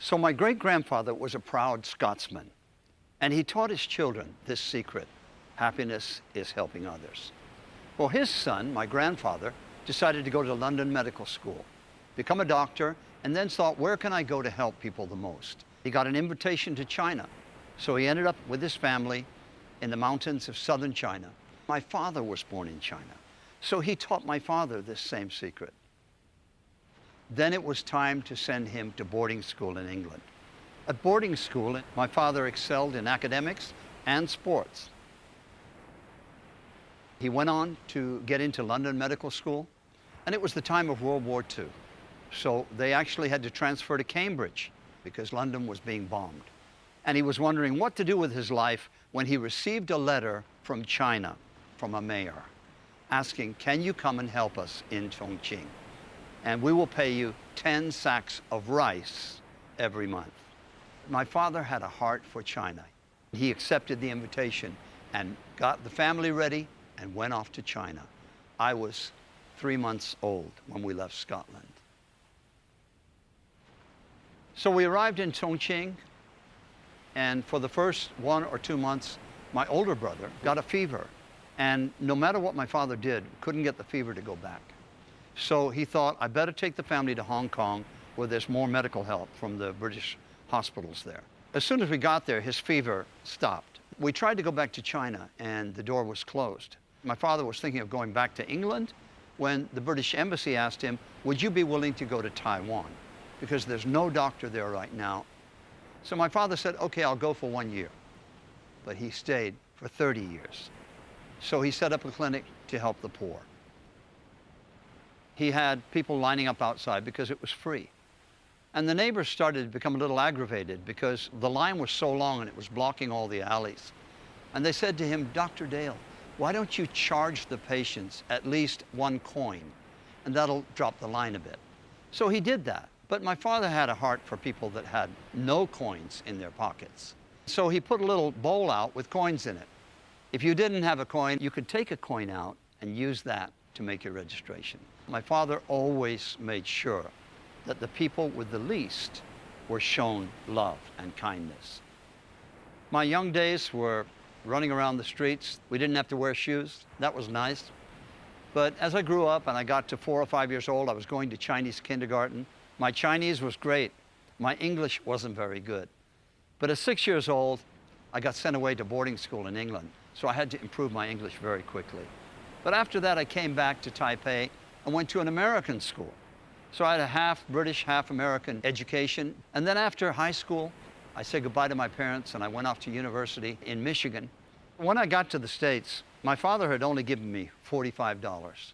So my great-grandfather was a proud Scotsman, and he taught his children this secret: happiness is helping others. Well, his son, my grandfather, decided to go to London Medical School, become a doctor, and then thought, where can I go to help people the most? He got an invitation to China, so he ended up with his family in the mountains of southern China. My father was born in China, so he taught my father this same secret. Then it was time to send him to boarding school in England. At boarding school, my father excelled in academics and sports. He went on to get into London Medical School, and it was the time of World War II. So they actually had to transfer to Cambridge because London was being bombed. And he was wondering what to do with his life when he received a letter from China, from a mayor, asking, can you come and help us in Chongqing? And we will pay you 10 sacks of rice every month. My father had a heart for China. He accepted the invitation and got the family ready and went off to China. I was 3 months old when we left Scotland. So we arrived in Chongqing, and for the first 1 or 2 months, my older brother got a fever. And no matter what my father did, couldn't get the fever to go back. So he thought, I better take the family to Hong Kong where there's more medical help from the British hospitals there. As soon as we got there, his fever stopped. We tried to go back to China and the door was closed. My father was thinking of going back to England when the British embassy asked him, would you be willing to go to Taiwan? Because there's no doctor there right now. So my father said, okay, I'll go for 1 year. But he stayed for 30 years. So he set up a clinic to help the poor. He had people lining up outside because it was free. And the neighbors started to become a little aggravated because the line was so long and it was blocking all the alleys. And they said to him, Dr. Dale, why don't you charge the patients at least 1 coin? And that'll drop the line a bit. So he did that. But my father had a heart for people that had no coins in their pockets. So he put a little bowl out with coins in it. If you didn't have a coin, you could take a coin out and use that to make your registration. My father always made sure that the people with the least were shown love and kindness. My young days were running around the streets. We didn't have to wear shoes. That was nice. But as I grew up and I got to 4 or 5 years old, I was going to Chinese kindergarten. My Chinese was great. My English wasn't very good. But at 6 years old, I got sent away to boarding school in England. So I had to improve my English very quickly. But after that, I came back to Taipei and went to an American school. So I had a half British, half American education. And then after high school, I said goodbye to my parents and I went off to university in Michigan. When I got to the States, my father had only given me $45.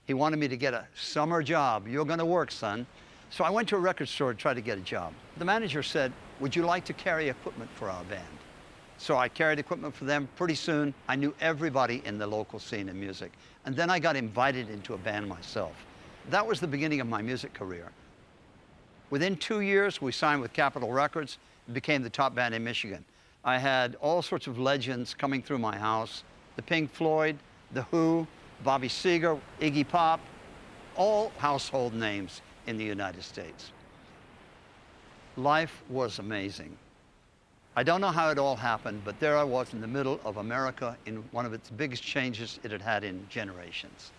He wanted me to get a summer job. You're going to work, son. So I went to a record store to try to get a job. The manager said, would you like to carry equipment for our band? So I carried equipment for them. Pretty soon, I knew everybody in the local scene in music. And then I got invited into a band myself. That was the beginning of my music career. Within 2 years, we signed with Capitol Records and became the top band in Michigan. I had all sorts of legends coming through my house: the Pink Floyd, the Who, Bobby Seger, Iggy Pop, all household names in the United States. Life was amazing. I don't know how it all happened, but there I was in the middle of America in one of its biggest changes it had had in generations.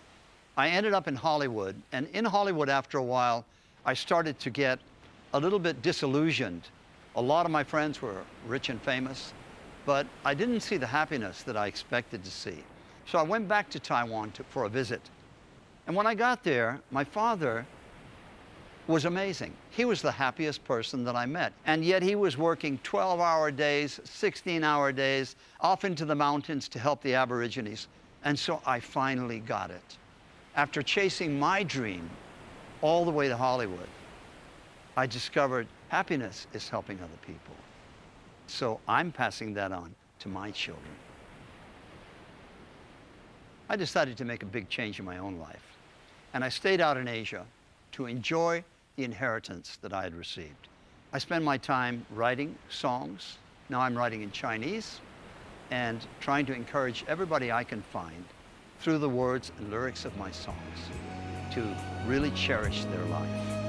I ended up in Hollywood, and in Hollywood, after a while, I started to get a little bit disillusioned. A lot of my friends were rich and famous, but I didn't see the happiness that I expected to see. So I went back to Taiwan for a visit. And when I got there, my father was amazing. He was the happiest person that I met. And yet he was working 12-hour days, 16-hour days, off into the mountains to help the Aborigines. And so I finally got it. After chasing my dream all the way to Hollywood, I discovered happiness is helping other people. So I'm passing that on to my children. I decided to make a big change in my own life. And I stayed out in Asia to enjoy the inheritance that I had received. I spend my time writing songs. Now I'm writing in Chinese and trying to encourage everybody I can find through the words and lyrics of my songs to 就 really cherish their life.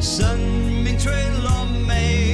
生命坠落，没